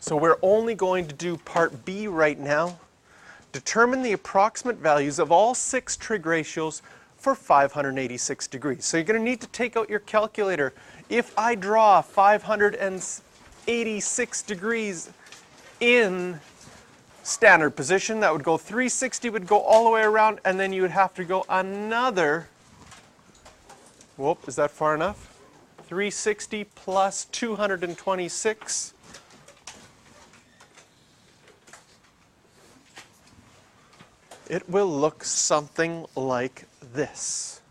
So we're only going to do part B right now. Determine the approximate values of all 6 trig ratios for 586 degrees. So you're going to need to take out your calculator. If I draw 586 degrees in standard position, that would go 360, would go all the way around, and then you would have to go another, whoop, is that far enough? 360 plus 226. It will look something like this,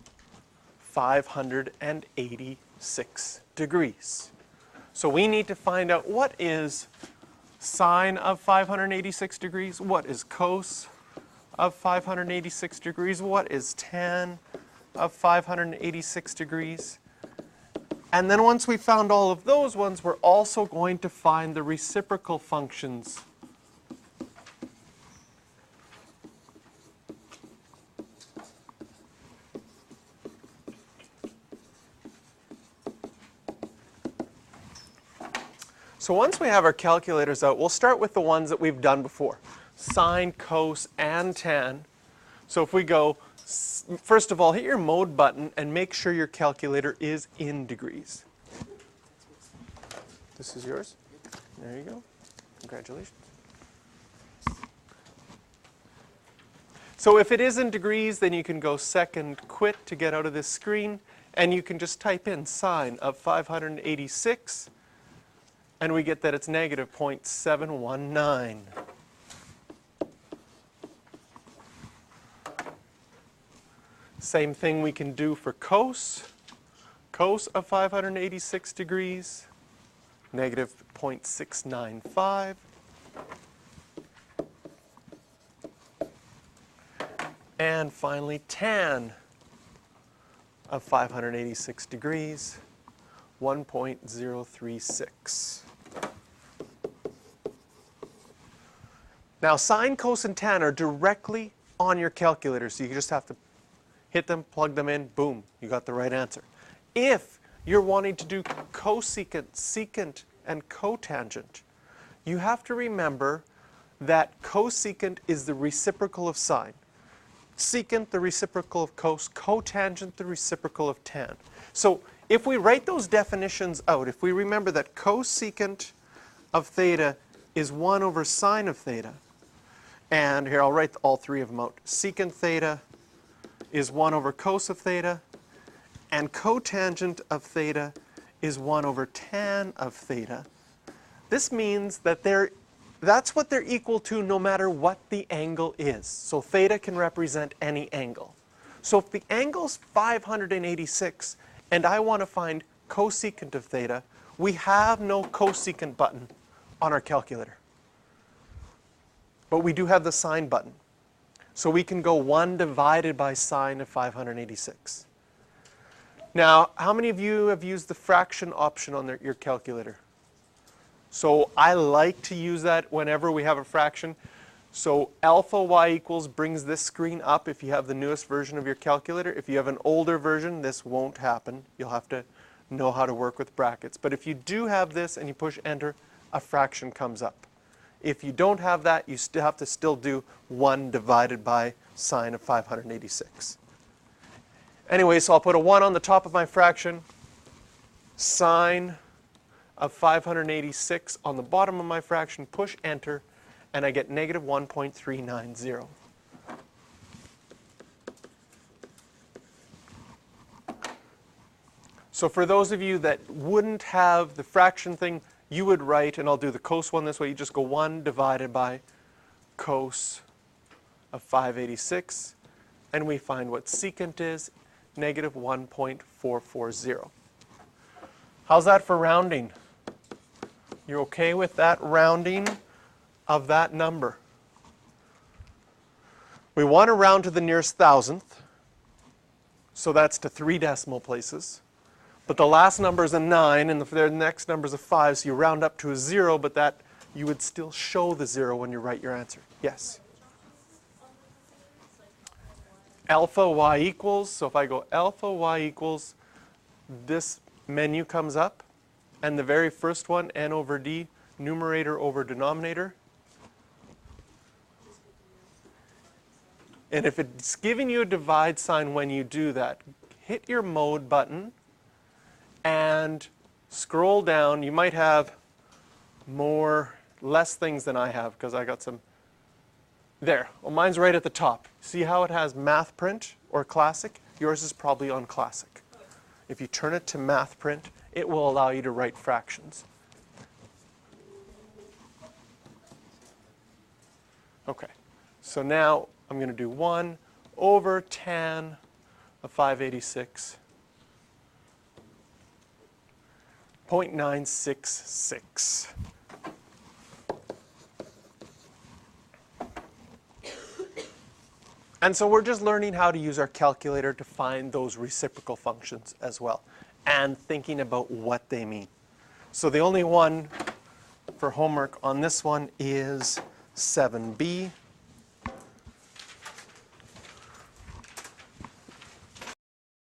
586 degrees. So we need to find out what is sine of 586 degrees, what is cos of 586 degrees, what is tan of 586 degrees. And then once we found all of those ones, we're also going to find the reciprocal functions . So once we have our calculators out, we'll start with the ones that we've done before, sine, cos, and tan. So if we go, first of all, hit your mode button and make sure your calculator is in degrees. This is yours. There you go. Congratulations. So if it is in degrees, then you can go second quit to get out of this screen, and you can just type in sine of 586. And we get that it's negative 0.719. Same thing we can do for cos. Cos of 586 degrees, negative 0.695. And finally, tan of 586 degrees, 1.036. Now, sine, cos, and tan are directly on your calculator, so you just have to hit them, plug them in, boom, you got the right answer. If you're wanting to do cosecant, secant, and cotangent, you have to remember that cosecant is the reciprocal of sine, secant the reciprocal of cos, cotangent the reciprocal of tan. So if we write those definitions out, if we remember that cosecant of theta is 1 over sine of theta, and here I'll write all 3 of them out. Secant theta is 1 over cos of theta, and cotangent of theta is 1 over tan of theta. This means that that's what they're equal to no matter what the angle is. So theta can represent any angle. So if the angle's 586 and I want to find cosecant of theta, we have no cosecant button on our calculator. But we do have the sine button. So we can go 1 divided by sine of 586. Now, how many of you have used the fraction option on your calculator? So I like to use that whenever we have a fraction. So alpha y equals brings this screen up if you have the newest version of your calculator. If you have an older version, this won't happen. You'll have to know how to work with brackets. But if you do have this and you push enter, a fraction comes up. If you don't have that, you still have to do 1 divided by sine of 586. Anyway, so I'll put a 1 on the top of my fraction, sine of 586 on the bottom of my fraction, push enter, and I get negative 1.390. So for those of you that wouldn't have the fraction thing, you would write, and I'll do the cos one this way, you just go 1 divided by cos of 586, and we find what secant is, negative 1.440. How's that for rounding? You're okay with that rounding of that number? We want to round to the nearest thousandth, so that's to 3 decimal places. But the last number is a 9, and the next number is a 5, so you round up to a 0, but that you would still show the 0 when you write your answer. Yes? Alpha y equals, so if I go alpha y equals, this menu comes up, and the very first one, n over d, numerator over denominator. And if it's giving you a divide sign when you do that, hit your mode button and scroll down. You might have less things than I have because I got some. There, well, mine's right at the top. See how it has math print or classic? Yours is probably on classic. If you turn it to math print, it will allow you to write fractions. Okay, so now I'm going to do 1 over tan of 586, 0.966. And so we're just learning how to use our calculator to find those reciprocal functions as well, and thinking about what they mean. So the only one for homework on this one is 7b.